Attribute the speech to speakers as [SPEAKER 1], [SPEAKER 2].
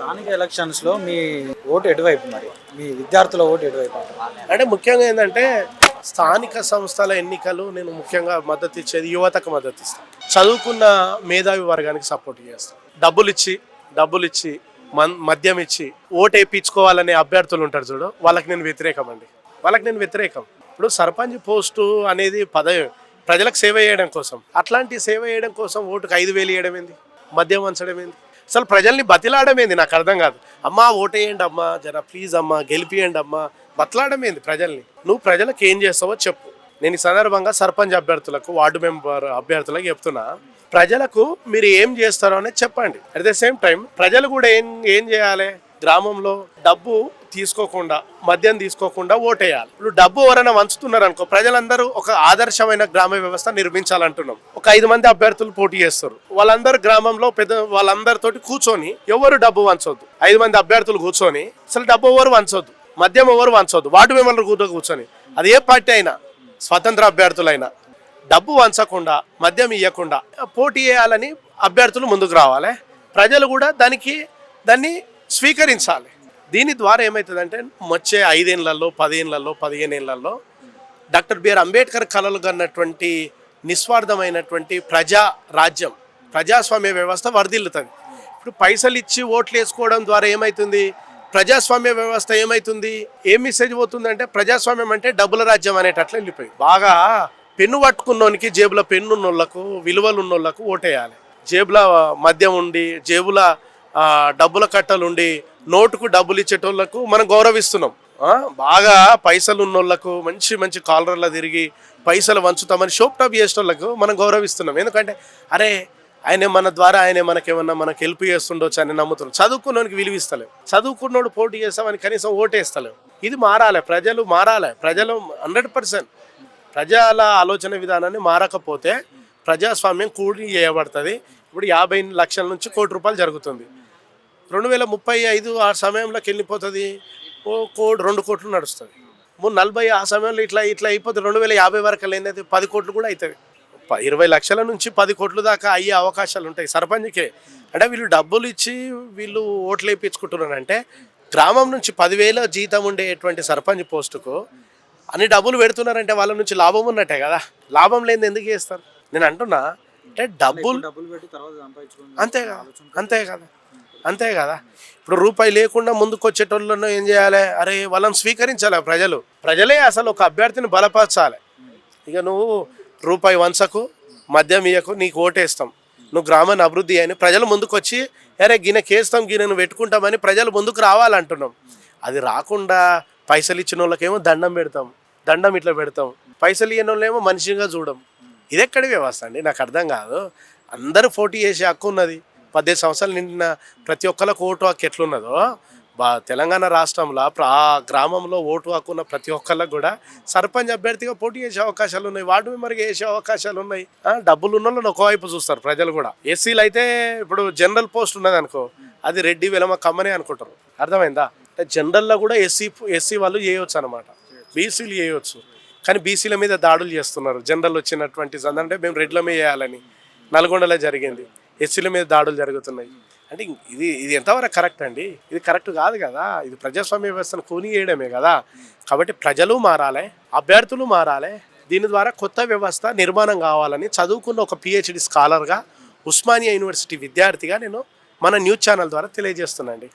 [SPEAKER 1] స్థానిక ఎలక్షన్స్లో మీ ఓటు ఎటువైపు మరి మీ విద్యార్థుల ఓటు ఎటువైపు
[SPEAKER 2] అంటే ముఖ్యంగా ఏంటంటే స్థానిక సంస్థల ఎన్నికలు నేను ముఖ్యంగా మద్దతు ఇచ్చేది యువతకు మద్దతు ఇస్తాను. చదువుకున్న మేధావి వర్గానికి సపోర్ట్ చేస్తాను. డబ్బులు ఇచ్చి మద్యం ఇచ్చి ఓటు వేయించుకోవాలనే అభ్యర్థులు ఉంటారు చూడు, వాళ్ళకి నేను వ్యతిరేకం. ఇప్పుడు సర్పంచ్ పోస్టు అనేది పదవి ప్రజలకు సేవ చేయడం కోసం, అట్లాంటి సేవ చేయడం కోసం ఓటుకు 5,000 ఇవ్వడం ఏంది, మద్యం వంచడం ఏంది, అసలు ప్రజల్ని బతిలాడడం ఏంది నాకు అర్థం కాదు. అమ్మా ఓటేయండి అమ్మా, జర ప్లీజ్ అమ్మా గెలిపియండి అమ్మా, బతలాడడం ఏంది ప్రజల్ని? నువ్వు ప్రజలకు ఏం చేస్తావో చెప్పు. నేను ఈ సందర్భంగా సర్పంచ్ అభ్యర్థులకు, వార్డు మెంబర్ అభ్యర్థులకు చెప్తున్నా, ప్రజలకు మీరు ఏం చేస్తారో అనేది చెప్పండి. అట్ ద సేమ్ టైం ప్రజలు కూడా ఏం చేయాలి, గ్రామంలో డబ్బు తీసుకోకుండా, మద్యం తీసుకోకుండా ఓటేయాలి. ఇప్పుడు డబ్బు ఎవరైనా వంచుతున్నారు అనుకో, ప్రజలందరూ ఒక ఆదర్శమైన గ్రామ వ్యవస్థ నిర్మించాలంటున్నాం. ఒక 5 మంది అభ్యర్థులు పోటీ చేస్తారు, వాళ్ళందరూ గ్రామంలో వాళ్ళందరితోటి కూర్చొని ఎవరు డబ్బు వంచొద్దు. 5 మంది అభ్యర్థులు కూర్చొని అసలు డబ్బు ఎవరు వంచొద్దు, మద్యం ఎవరు వంచొద్దు, వార్డు మెంబర్లు కూర్చొని, అది ఏ పార్టీ అయినా, స్వతంత్ర అభ్యర్థులైనా డబ్బు వంచకుండా, మద్యం ఇవ్వకుండా పోటీ చేయాలని అభ్యర్థులు ముందుకు రావాలి. ప్రజలు కూడా దాన్ని స్వీకరించాలి. దీని ద్వారా ఏమవుతుందంటే వచ్చే 5 ఏళ్లలో 10 ఏళ్లలో 15 ఏళ్లలో డాక్టర్ బిఆర్ అంబేద్కర్ కలలు కన్నటువంటి నిస్వార్థమైనటువంటి రాజ్యం, ప్రజాస్వామ్య వ్యవస్థ వర్ధిల్లుతుంది. ఇప్పుడు పైసలు ఇచ్చి ఓట్లు వేసుకోవడం ద్వారా ఏమవుతుంది, ప్రజాస్వామ్య వ్యవస్థ ఏమవుతుంది, ఏం మెసేజ్ పోతుందంటే ప్రజాస్వామ్యం అంటే డబ్బుల రాజ్యం అనేటట్లు వెళ్ళిపోయింది. బాగా పెన్ను పట్టుకున్నోనికి, జేబుల పెన్ను ఉన్నోళ్లకు, విలువలు ఉన్నోళ్లకు ఓటేయాలి. జేబుల మద్యం ఉండి, జేబుల డబ్బుల కట్టలు ఉండి, నోటుకు డబ్బులు ఇచ్చేటోళ్లకు మనం గౌరవిస్తున్నాం. బాగా పైసలు ఉన్నోళ్లకు, మంచి కాలర్లో తిరిగి పైసలు వంచుతామని షోప్ టాప్ చేసేటోళ్లకు మనం గౌరవిస్తున్నాం. ఎందుకంటే అరే మన ద్వారా మనకేమన్నా మనకు హెల్ప్ చేస్తుండొచ్చు అని నమ్ముతున్నాం. చదువుకున్నోనికి విలువ ఇస్తలేం, చదువుకున్నోడు పోటీ చేస్తామని కనీసం ఓటేస్తలేం. ఇది మారాలి, ప్రజలు 100% ప్రజల ఆలోచన విధానాన్ని మారకపోతే ప్రజాస్వామ్యం కూడి చేయబడుతుంది. ఇప్పుడు 50 లక్షల నుంచి ₹1 కోటి జరుగుతుంది. 2035 ఆ సమయంలోకి వెళ్ళిపోతుంది, ₹2 కోట్లు నడుస్తుంది. 40 ఆ సమయంలో ఇట్లా అయిపోతుంది. 2050 వరకు లేనిది 10 కోట్లు కూడా అవుతుంది. 20 లక్షల నుంచి 10 కోట్ల దాకా అయ్యే అవకాశాలు ఉంటాయి సర్పంచ్కే. అంటే వీళ్ళు డబ్బులు ఇచ్చి వీళ్ళు ఓట్లు వేయించుకుంటున్నారంటే, గ్రామం నుంచి 10,000 జీతం ఉండేటువంటి సర్పంచ్ పోస్టుకు అన్ని డబ్బులు పెడుతున్నారంటే వాళ్ళ నుంచి లాభం ఉన్నట్టే కదా. లాభం లేని ఎందుకు చేస్తారు? నేను అంటున్నా, అంటే డబ్బులు
[SPEAKER 1] పెట్టి తర్వాత
[SPEAKER 2] అంతే కదా. ఇప్పుడు రూపాయి లేకుండా ముందుకు వచ్చేటోళ్ళను ఏం చేయాలి, అరే వాళ్ళని స్వీకరించాలి. ప్రజలే అసలు ఒక అభ్యర్థిని బలపరచాలి. ఇక నువ్వు రూపాయి వంచకు, మద్యం ఇయ్యకు, నీకు ఓటేస్తాం, నువ్వు గ్రామాన్ని అభివృద్ధి అని ప్రజలు ముందుకు వచ్చి అరే గినకేస్తాం, గినను పెట్టుకుంటామని ప్రజలు ముందుకు రావాలంటున్నాం. అది రాకుండా పైసలు ఇచ్చిన వాళ్ళకేమో దండం ఇట్లా పెడతాం, పైసలు ఇవ్వని వాళ్ళేమో మనిషిగా చూడం. ఇది ఎక్కడి వ్యవస్థ అండి? నాకు అర్థం కాదు. అందరూ పోటీ చేసే హక్కు ఉన్నది. 18 సంవత్సరాలు నిండిన ప్రతి ఒక్కరికి ఓటు హక్కు ఎట్లున్నదో, తెలంగాణ రాష్ట్రంలో ఆ గ్రామంలో ఓటు హక్కు ఉన్న ప్రతి ఒక్కళ్ళకి కూడా సర్పంచ్ అభ్యర్థిగా పోటీ చేసే అవకాశాలు ఉన్నాయి, వార్డు మెంబర్గా చేసే అవకాశాలు ఉన్నాయి. డబ్బులు ఉన్న వాళ్ళని ఒకవైపు చూస్తారు ప్రజలు కూడా. ఎస్సీలు అయితే ఇప్పుడు జనరల్ పోస్ట్ ఉన్నది అనుకో, అది రెడ్డి వెలమ కమ్మనే అనుకుంటారు. అర్థమైందా? అంటే జనరల్లో కూడా ఎస్సీ వాళ్ళు చేయవచ్చు అనమాట, బీసీలు చేయవచ్చు. కానీ బీసీల మీద దాడులు చేస్తున్నారు. జనరల్ వచ్చినటువంటి అంటే మేము రెడ్లమే చేయాలని నల్గొండలో జరిగింది, ఎస్సీల మీద దాడులు జరుగుతున్నాయి. అంటే ఇది ఎంతవరకు కరెక్ట్ అండి? ఇది కరెక్ట్ కాదు కదా. ఇది ప్రజాస్వామ్య వ్యవస్థను కూని చేయడమే కదా. కాబట్టి ప్రజలు మారాలి, అభ్యర్థులు మారాలి. దీని ద్వారా కొత్త వ్యవస్థ నిర్మాణం కావాలని చదువుకున్న ఒక PhD స్కాలర్గా, ఉస్మానియా యూనివర్సిటీ విద్యార్థిగా నేను మన న్యూస్ ఛానల్ ద్వారా తెలియజేస్తున్నానండి.